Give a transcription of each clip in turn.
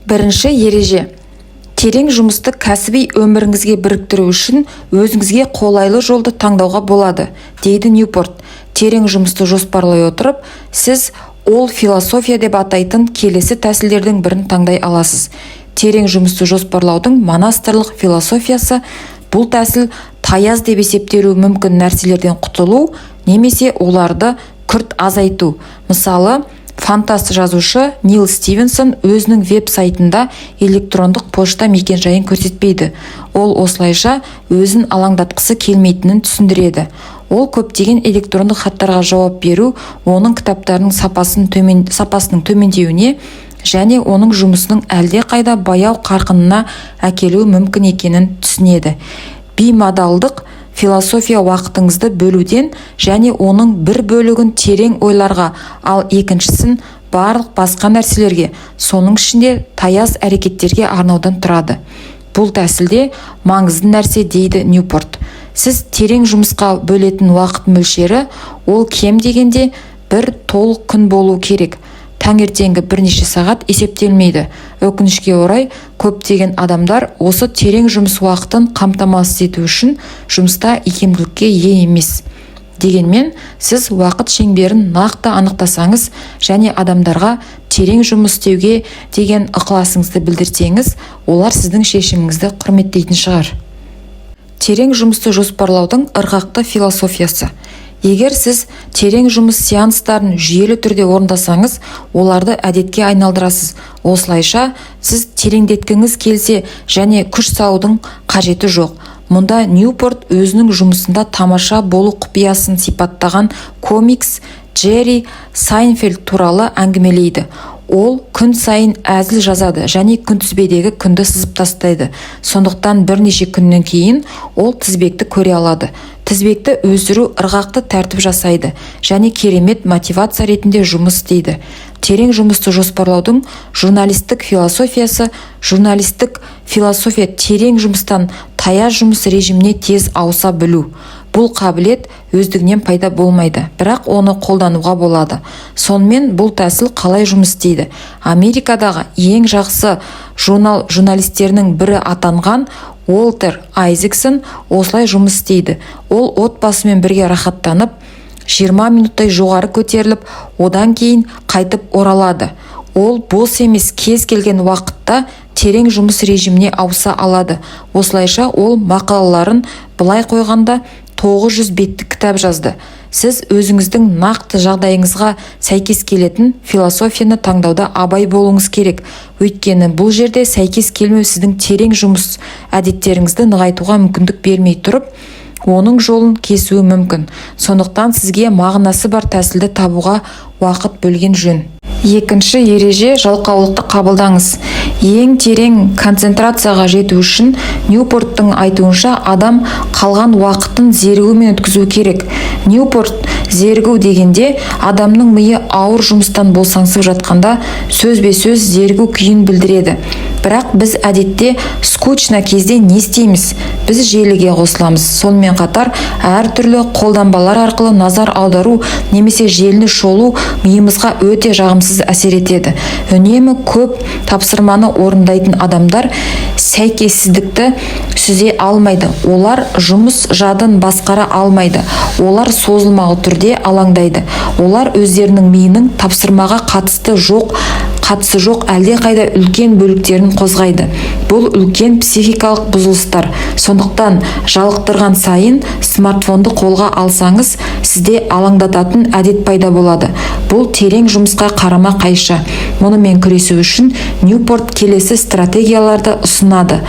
Бірінші ереже. Терең жұмысты кәсіби өміріңізге біріктіру үшін өзіңізге қолайлы жолды таңдауға болады, дейді Ньюпорт. Терең жұмысты жоспарлай отырып, сіз ол философия деп атайтын келесі тәсілдердің бірін таңдай аласыз. Терең жұмысты жоспарлаудың монастырлық философиясы бұл тәсіл таяз деп есептелуі мүмкін нәрселерден құтылу немесе оларды күрт азайту. Мысалы, фантаст жазушы Нил Стивенсон өзінің веб-сайтында электрондық пошта мекен-жайын көрсетпейді. Ол осылайша өзін алаңдатқысы келмейтінін түсіндіреді. Ол көптеген электрондық хаттарға жауап беру оның кітаптарының сапасының төмендеуіне және оның жұмысының әлде қайда баяу қарқынына әкелуі мүмкін екенін түсінеді. Бимодалдық философия уақытыңызды бөлуден және оның бір бөлігін терең ойларға, ал екіншісін барлық басқа нәрселерге, соның ішінде таяз әрекеттерге арнаудан тұрады. Бұл тәсілде маңызды нәрсе, дейді Ньюпорт. Сіз терең жұмысқа бөлетін уақыт мөлшері ол кем дегенде бір толық күн болу керек. Таңертеңгі бірнеше сағат есептелмейді. Өкінішке орай, көптеген адамдар осы терең жұмыс уақытын қамтамасыз ету үшін жұмыста икемділікке ие емес. Дегенмен, сіз уақыт шеңберін нақты анықтасаңыз және адамдарға терең жұмыс істеуге деген ықыласыңызды білдірсеңіз, олар сіздің шешіміңізді құрметтейтін шығар. Терең жұмысты жоспарлаудың ырғақты философиясы. Егер сіз терең жұмыс сеанстарын жүйелі түрде орындасаңыз, оларды әдетке айналдырасыз. Осылайша, сіз тереңдеткіңіз келсе және күш салудың қажеті жоқ. Мұнда Ньюпорт өзінің жұмысында тамаша болу құпиясын сипаттаған комикс Джерри Сайнфелд туралы әңгімелейді. Ол күн сайын әзіл жазады және күнтізбедегі күнді сызып тастайды. Сондықтан бірнеше күннен кейін ол тізбекті көре алады. Тізбекті өсіру ырғақты тәртіп жасайды және керемет мотивация ретінде жұмыс істейді. Терең жұмысты жоспарлаудың журналистік философиясы. Журналистік философия терең жұмыстан таяз жұмыс режиміне тез ауыса білу. Бұл қабілет өздігінен пайда болмайды, бірақ оны қолдануға болады. Сонымен бұл тәсіл қалай жұмыс істейді? Америкадағы ең жақсы журналистерінің бірі атанған Уолтер Айзексон осылай жұмыс істейді. Ол отбасымен бірге рахаттанып, 20 минуттай жоғары көтеріліп, одан кейін қайтып оралады. Ол бос емес кез келген уақытта терең жұмыс режиміне ауыса алады. Осылайша ол мақалаларын былай қойғанда 900 беттік кітап жазды. Сіз өзіңіздің нақты жағдайыңызға сәйкес келетін философияны таңдауда абай болуыңыз керек. Өйткені бұл жерде сәйкес келмеу сіздің терең жұмыс әдеттеріңізді нығайтуға мүмкіндік бермей тұрып, оның жолын кесуі мүмкін. Сондықтан сізге мағынасы бар тәсілді табуға уақыт бөлген жөн. Екінші ереже, жалқаулықты қабылдаңыз. Ең терең концентрацияға жету үшін Ньюпорттың айтуынша адам қалған уақытын зерігумен өткізу керек. Ньюпорт зерігу дегенде адамның миы ауыр жұмыстан босаңсып жатқанда сөзбе-сөз зерігу күйін білдіреді. Бірақ біз әдетте скучно кезде не істейміз? Біз желіге қосыламыз. Сонымен қатар әртүрлі қолданбалар арқылы назар аудару немесе желіні шолу миымызға өте жағымсыз әсер етеді. Үнемі көп тапсырманы орындайтын адамдар сәйкессіздікті сүзе алмайды. Олар жұмыс жадын басқара алмайды. Олар созылмалы түрде алаңдайды. Олар өздерінің миының тапсырмаға қатысы жоқ әлде қайда үлкен бөліктерін қозғайды. Бұл үлкен психикалық бұзылыстар. Сондықтан жалықтырған сайын смартфонды қолға алсаңыз, сізде алаңдататын әдет пайда болады. Бұл терең жұмысқа қарама қайшы. Мұнымен күресу үшін Ньюпорт келесі стратегияларды ұсынады.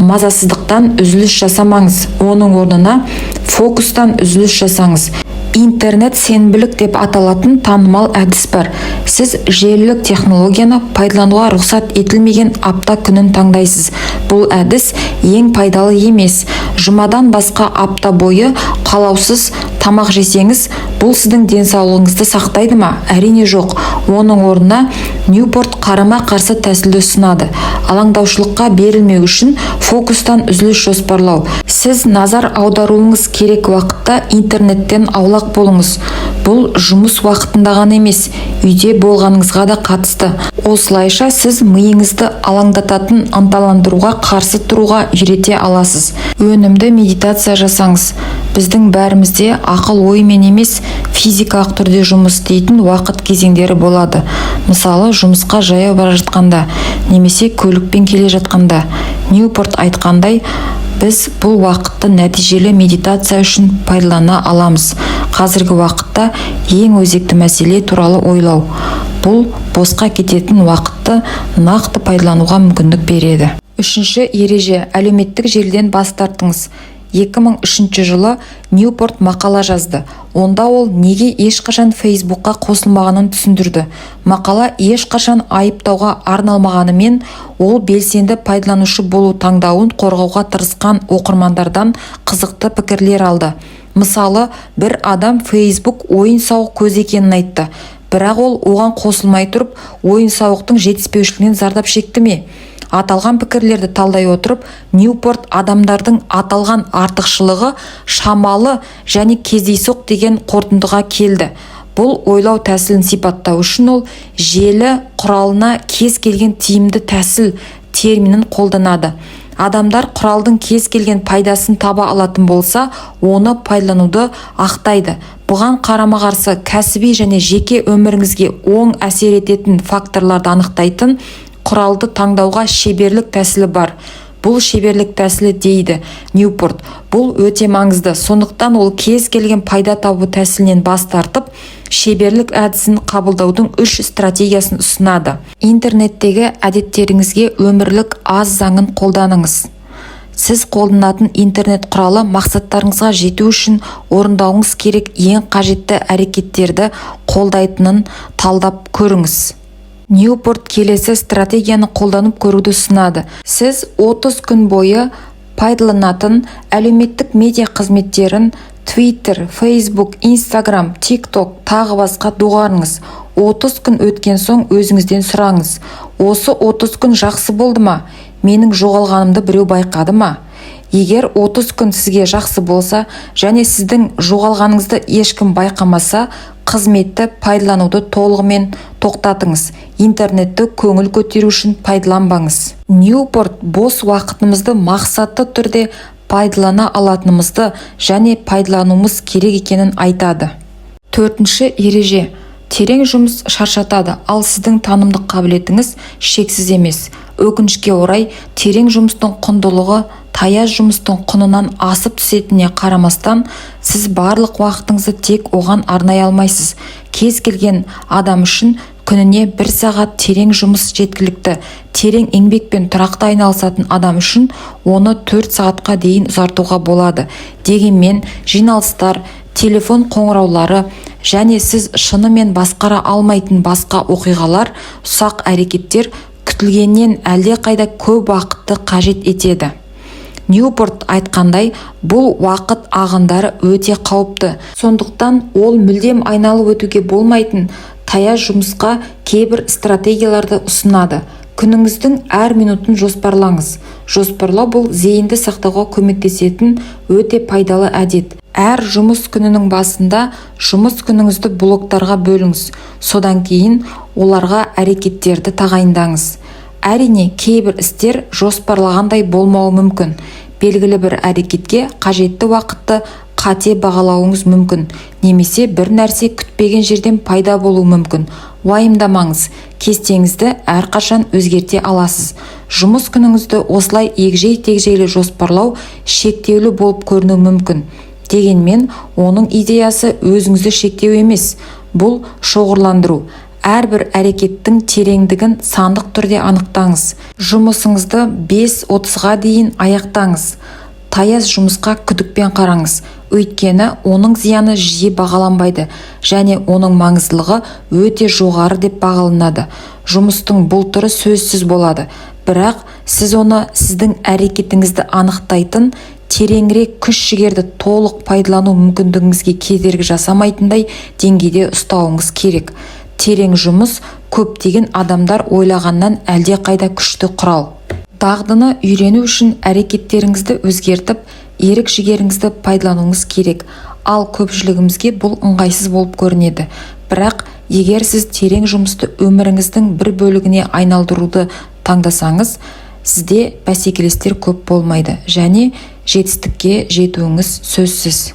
Мазасыздықтан үзіліс жасамаңыз. Оның орнына фокустан үзіліс жасаңыз. Интернет сенбілік деп аталатын танымал әдіс бар. Сіз желілік технологияны пайдалануға рұқсат етілмеген апта күнін таңдайсыз. Бұл әдіс ең пайдалы емес. Жұмадан басқа апта бойы қалаусыз тамақ жесеңіз, бұл сіздің денсаулығыңызды сақтайды ма? Әрине жоқ. Оның орнына Ньюпорт қарама-қарсы тәсілді ұсынады. Алаңдаушылыққа берілмеу үшін фокустан үзіліс жоспарлау. Сіз назар аударуыңыз керек уақытта интернеттен аулақ болыңыз. Бұл жұмыс уақытында ғана емес, үйде болғаныңызға да қатысты. Осылайша сіз миыңызды алаңдататын ынталандыруға қарсы тұруға үйрете аласыз. Өнімді медитация жасаңыз. Біздің бәрімізде ақыл оймен емес, физикалық түрде жұмыс істейтін уақыт кезеңдері болады. Мысалы, жұмысқа жаяу бара жатқанда, немесе көлікпен келе жатқанда. Ньюпорт айтқандай, біз бұл уақытты нәтижелі медитация үшін пайдалана аламыз. Қазіргі уақытта ең өзекті мәселе туралы ойлау. Бұл босқа кететін уақытты нақты пайдалануға мүмкіндік береді. Үшінші ереже: әлеуметтік желіден бас тартыңыз. 2003 жылы Ньюпорт мақала жазды. Онда ол неге ешқашан Фейсбукқа қосылмағанын түсіндірді. Мақала ешқашан айыптауға арналмағанымен, ол белсенді пайдаланушы болу таңдауын қорғауға тырысқан оқырмандардан қызықты пікірлер алды. Мысалы, бір адам Facebook ойын-сауық көзі екенін айтты. Бірақ ол оған қосылмай тұрып, ойын-сауықтың жетіспеушілігінен зардап шекті ме? Аталған пікірлерді талдай отырып, Ньюпорт адамдардың аталған артықшылығы шамалы және кездейсоқ деген қорытындыға келді. Бұл ойлау тәсілін сипаттау үшін ол желі құралына кез келген тиімді тәсіл терминін қолданады. Адамдар құралдың кез келген пайдасын таба алатын болса, оны пайдалануды ақтайды. Бұған қарама-қарсы кәсіби және жеке өміріңізге оң әсер ететін факторларды анықтайтын құралды таңдауға шеберлік тәсілі бар. Бұл шеберлік тәсілі дейді Ньюпорт. Бұл өте маңызды. Сондықтан ол кез келген пайда табу тәсілінен бас тартып, шеберлік әдісін қабылдаудың 3 стратегиясын ұсынады. Интернеттегі әдеттеріңізге өмірлік аз заңын қолданыңыз. Сіз қолданатын интернет құралы мақсаттарыңызға жету үшін орындауыңыз керек ең қажетті әрекеттерді қолдайтынын талдап көріңіз. Ньюпорт келесі стратегияны қолданып көруді ұсынады. Сіз 30 күн бойы пайдаланатын әлеуметтік медиа қызметтерін Twitter, Facebook, Instagram, TikTok тағы басқа доғарыңыз. 30 күн өткен соң өзіңізден сұраңыз. Осы 30 күн жақсы болды ма? Менің жоғалғанымды біреу байқады ма? Егер 30 күн сізге жақсы болса және сіздің жоғалғаныңызды ешкім байқамаса, қызметті пайдалануды толығымен тоқтатыңыз. Интернетті көңіл көтеру үшін пайдаланбаңыз. Ньюпорт бос уақытымызды мақсатты түрде пайдалана алатынымызды және пайдалануымыз керек екенін айтады. Төртінші ереже: терең жұмыс шаршатады, ал сіздің танымдық қабілетіңіз шексіз емес. Өкінішке орай, терең жұмыстың құндылығы таяз жұмыстың құнынан асып түсетініне қарамастан, сіз барлық уақытыңызды тек оған арнай алмайсыз. Кез келген адам үшін күніне 1 сағат терең жұмыс жеткілікті. Терең еңбекпен тұрақты айналысатын адам үшін оны 4 сағатқа дейін ұзартуға болады. Дегенмен, жиналыстар, телефон қоңыраулары және сіз шынымен басқара алмайтын басқа оқиғалар, ұсақ әрекеттер күтілгеннен әлде қайда көп уақытты қажет етеді. Ньюпорт айтқандай, бұл уақыт ағындары өте қауіпті. Сондықтан ол мүлдем айналып өтуге болмайтын таяз жұмысқа кейбір стратегияларды ұсынады. Күніңіздің әр минутын жоспарлаңыз. Жоспарлау бұл зейінді сақтауға көмектесетін өте пайдалы әдет. Әр жұмыс күнінің басында жұмыс күніңізді блоктарға бөліңіз. Содан кейін оларға әрекеттерді тағайындаңыз. Әрине, кейбір істер жоспарлағандай болмауы мүмкін. Белгілі бір әрекетке қажетті уақытты қате бағалауыңыз мүмкін, немесе бір нәрсе күтпеген жерден пайда болуы мүмкін. Уайымдамаңыз, кестеңізді әрқашан өзгерте аласыз. Жұмыс күніңізді осылай егжей-тегжейлі жоспарлау шектеулі болып көрінуі мүмкін. Дегенмен, оның идеясы өзіңізді шектеу емес, бұл шоғырландыру. Әрбір әрекеттің тереңдігін сандық түрде анықтаңыз. Жұмысыңызды 5:30-ға дейін аяқтаңыз. Таяз жұмысқа күдікпен қараңыз. Өйткені оның зияны жиі бағаланбайды және оның маңыздылығы өте жоғары деп бағаланады. Жұмыстың бұл түрі сөзсіз болады, бірақ сіз оны сіздің әрекетіңізді анықтайтын тереңірек күш-жігерді толық пайдалану мүмкіндігіңізге кедергі жасамайтындай деңгейде ұстауыңыз керек. терең жұмыс көптеген адамдар ойлағаннан әлде қайда күшті құрал. Дағдыны үйрену үшін әрекеттеріңізді өзгертіп, ерік-жігеріңізді пайдалануыңыз керек. Ал көпшілігімізге бұл ыңғайсыз болып көрінеді. Бірақ егер сіз терең жұмысты өміріңіздің бір бөлігіне айналдыруды таңдасаңыз, сізде бәсекелестер көп болмайды және жетістікке жетуіңіз сөзсіз.